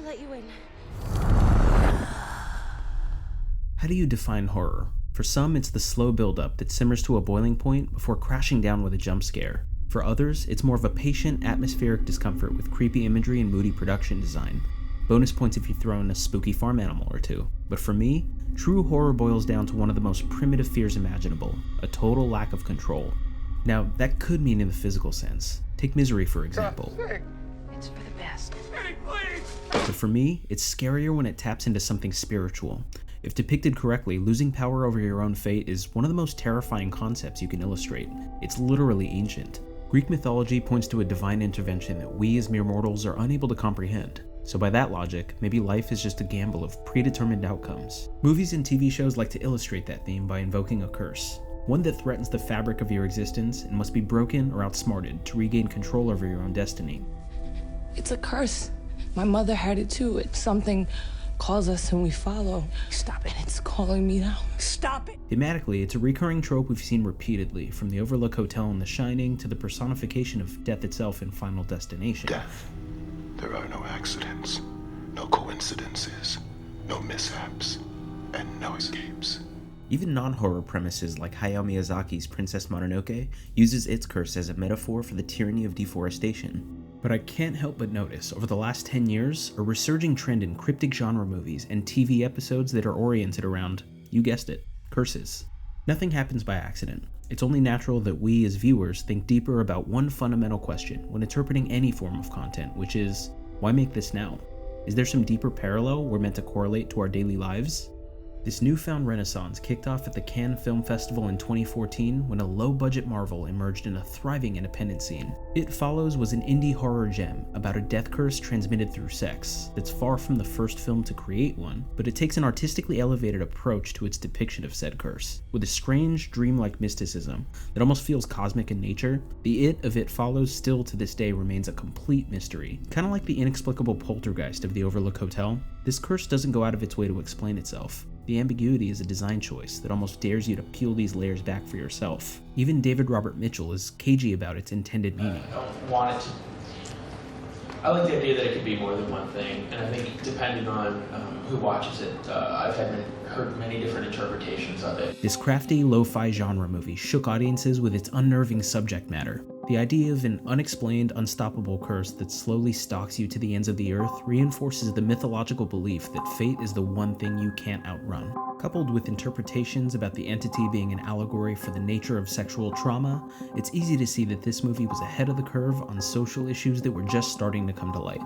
I let you in. How do you define horror? For some, it's the slow build-up that simmers to a boiling point before crashing down with a jump scare. For others, it's more of a patient, atmospheric discomfort with creepy imagery and moody production design. Bonus points if you throw in a spooky farm animal or two. But for me, true horror boils down to one of the most primitive fears imaginable, a total lack of control. Now, that could mean in the physical sense. Take Misery, for example. It's for the best. But for me, it's scarier when it taps into something spiritual. If depicted correctly, losing power over your own fate is one of the most terrifying concepts you can illustrate. It's literally ancient. Greek mythology points to a divine intervention that we as mere mortals are unable to comprehend. So by that logic, maybe life is just a gamble of predetermined outcomes. Movies and TV shows like to illustrate that theme by invoking a curse. One that threatens the fabric of your existence and must be broken or outsmarted to regain control over your own destiny. It's a curse. My mother had it too. It's something calls us and we follow. Stop it. It's calling me now. Stop it. Thematically, it's a recurring trope we've seen repeatedly, from the Overlook Hotel in The Shining to the personification of death itself in Final Destination. Death. There are no accidents, no coincidences, no mishaps, and no escapes. Even non-horror premises like Hayao Miyazaki's Princess Mononoke uses its curse as a metaphor for the tyranny of deforestation. But I can't help but notice, over the last 10 years, a resurging trend in cryptic genre movies and TV episodes that are oriented around, you guessed it, curses. Nothing happens by accident. It's only natural that we as viewers think deeper about one fundamental question when interpreting any form of content, which is, why make this now? Is there some deeper parallel we're meant to correlate to our daily lives? This newfound renaissance kicked off at the Cannes Film Festival in 2014 when a low-budget Marvel emerged in a thriving independent scene. It Follows was an indie horror gem about a death curse transmitted through sex that's far from the first film to create one, but it takes an artistically elevated approach to its depiction of said curse. With a strange, dreamlike mysticism that almost feels cosmic in nature, the It Follows still to this day remains a complete mystery. Kind of like the inexplicable poltergeist of the Overlook Hotel, this curse doesn't go out of its way to explain itself. The ambiguity is a design choice that almost dares you to peel these layers back for yourself. Even David Robert Mitchell is cagey about its intended meaning. I don't want it to... I like the idea that it could be more than one thing, and I think depending on who watches it, I've heard many different interpretations of it. This crafty, lo-fi genre movie shook audiences with its unnerving subject matter. The idea of an unexplained, unstoppable curse that slowly stalks you to the ends of the earth reinforces the mythological belief that fate is the one thing you can't outrun. Coupled with interpretations about the entity being an allegory for the nature of sexual trauma, it's easy to see that this movie was ahead of the curve on social issues that were just starting to come to light.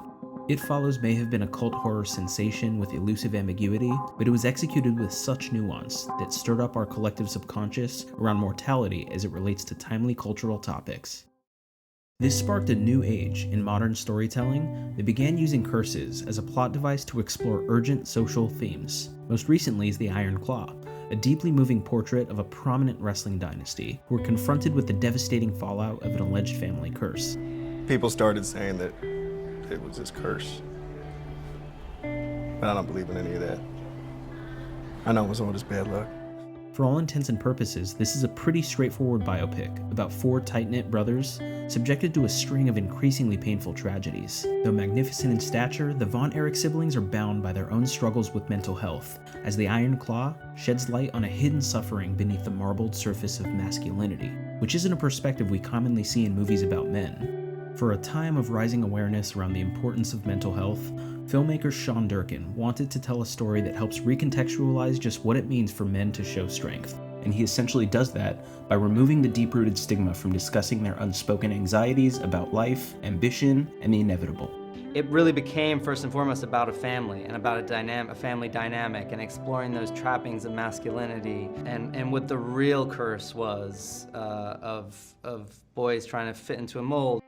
It Follows may have been a cult horror sensation with elusive ambiguity, but it was executed with such nuance that stirred up our collective subconscious around mortality as it relates to timely cultural topics. This sparked a new age in modern storytelling that began using curses as a plot device to explore urgent social themes. Most recently is The Iron Claw, a deeply moving portrait of a prominent wrestling dynasty who were confronted with the devastating fallout of an alleged family curse. People started saying that it was this curse, but I don't believe in any of that. I know it was all just bad luck. For all intents and purposes, this is a pretty straightforward biopic about four tight-knit brothers subjected to a string of increasingly painful tragedies. Though magnificent in stature, the Von Erich siblings are bound by their own struggles with mental health, as the Iron Claw sheds light on a hidden suffering beneath the marbled surface of masculinity, which isn't a perspective we commonly see in movies about men. For a time of rising awareness around the importance of mental health, filmmaker Sean Durkin wanted to tell a story that helps recontextualize just what it means for men to show strength. And he essentially does that by removing the deep-rooted stigma from discussing their unspoken anxieties about life, ambition, and the inevitable. It really became first and foremost about a family and about a family dynamic and exploring those trappings of masculinity and what the real curse was of boys trying to fit into a mold.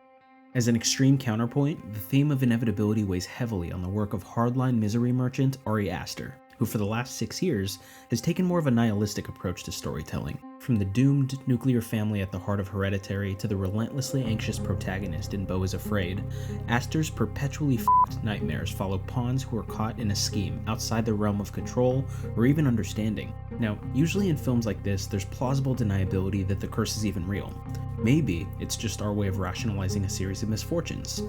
As an extreme counterpoint, the theme of inevitability weighs heavily on the work of hardline misery merchant Ari Aster, who for the last 6 years has taken more of a nihilistic approach to storytelling. From the doomed nuclear family at the heart of Hereditary to the relentlessly anxious protagonist in Beau is Afraid, Aster's perpetually f***ed nightmares follow pawns who are caught in a scheme outside the realm of control or even understanding. Now, usually in films like this, there's plausible deniability that the curse is even real. Maybe it's just our way of rationalizing a series of misfortunes.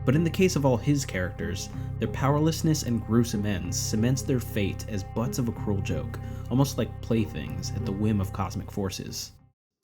But in the case of all his characters, their powerlessness and gruesome ends cements their fate as butts of a cruel joke, almost like playthings at the whim of cosmic forces.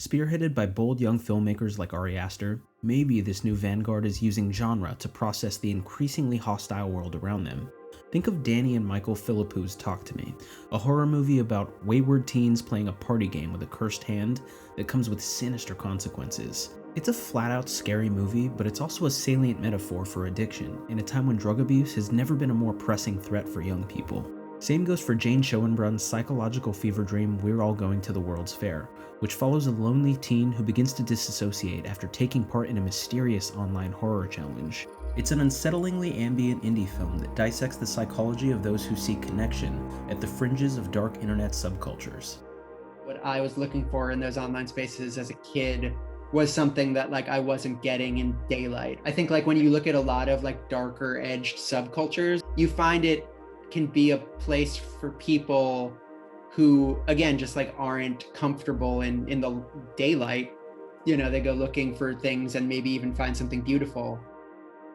Spearheaded by bold young filmmakers like Ari Aster, maybe this new vanguard is using genre to process the increasingly hostile world around them. Think of Danny and Michael Philippous's Talk to Me, a horror movie about wayward teens playing a party game with a cursed hand that comes with sinister consequences. It's a flat-out scary movie, but it's also a salient metaphor for addiction, in a time when drug abuse has never been a more pressing threat for young people. Same goes for Jane Schoenbrun's psychological fever dream We're All Going to the World's Fair, which follows a lonely teen who begins to disassociate after taking part in a mysterious online horror challenge. It's an unsettlingly ambient indie film that dissects the psychology of those who seek connection at the fringes of dark internet subcultures. What I was looking for in those online spaces as a kid was something that like I wasn't getting in daylight. I think like when you look at a lot of like darker edged subcultures, you find it can be a place for people who, again, just like aren't comfortable in the daylight. You know, they go looking for things and maybe even find something beautiful.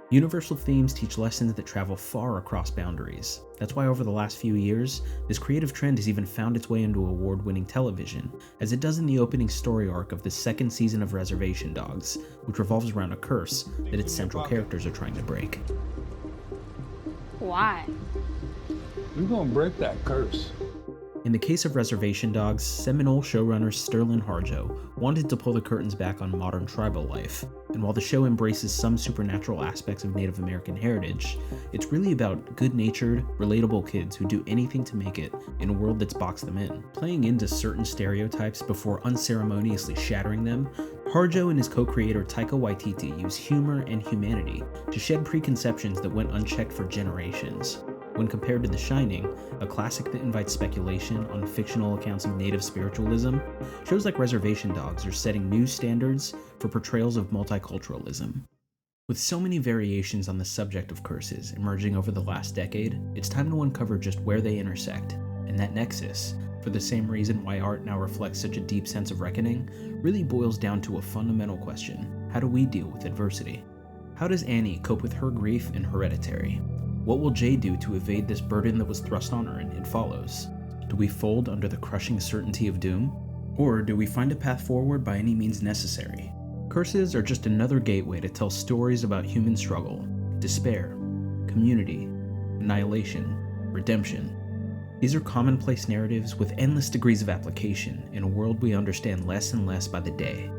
Universal themes teach lessons that travel far across boundaries. That's why over the last few years, this creative trend has even found its way into award-winning television, as it does in the opening story arc of the second season of Reservation Dogs, which revolves around a curse that its central characters are trying to break. Why? We're gonna break that curse. In the case of Reservation Dogs, Seminole showrunner Sterling Harjo wanted to pull the curtains back on modern tribal life, and while the show embraces some supernatural aspects of Native American heritage, it's really about good-natured, relatable kids who do anything to make it in a world that's boxed them in. Playing into certain stereotypes before unceremoniously shattering them, Harjo and his co-creator Taika Waititi use humor and humanity to shed preconceptions that went unchecked for generations. When compared to The Shining, a classic that invites speculation on fictional accounts of native spiritualism, shows like Reservation Dogs are setting new standards for portrayals of multiculturalism. With so many variations on the subject of curses emerging over the last decade, it's time to uncover just where they intersect, and that nexus, for the same reason why art now reflects such a deep sense of reckoning, really boils down to a fundamental question: how do we deal with adversity? How does Annie cope with her grief in Hereditary? What will Jay do to evade this burden that was thrust on her in It Follows? Do we fold under the crushing certainty of doom? Or do we find a path forward by any means necessary? Curses are just another gateway to tell stories about human struggle, despair, community, annihilation, redemption. These are commonplace narratives with endless degrees of application in a world we understand less and less by the day.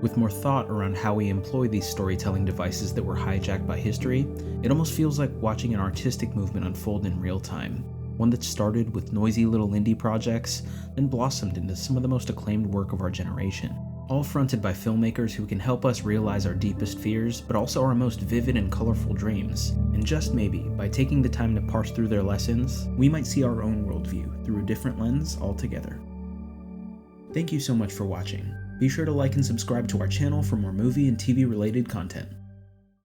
With more thought around how we employ these storytelling devices that were hijacked by history, it almost feels like watching an artistic movement unfold in real time. One that started with noisy little indie projects, then blossomed into some of the most acclaimed work of our generation. All fronted by filmmakers who can help us realize our deepest fears, but also our most vivid and colorful dreams. And just maybe, by taking the time to parse through their lessons, we might see our own worldview through a different lens altogether. Thank you so much for watching. Be sure to like and subscribe to our channel for more movie and TV related content.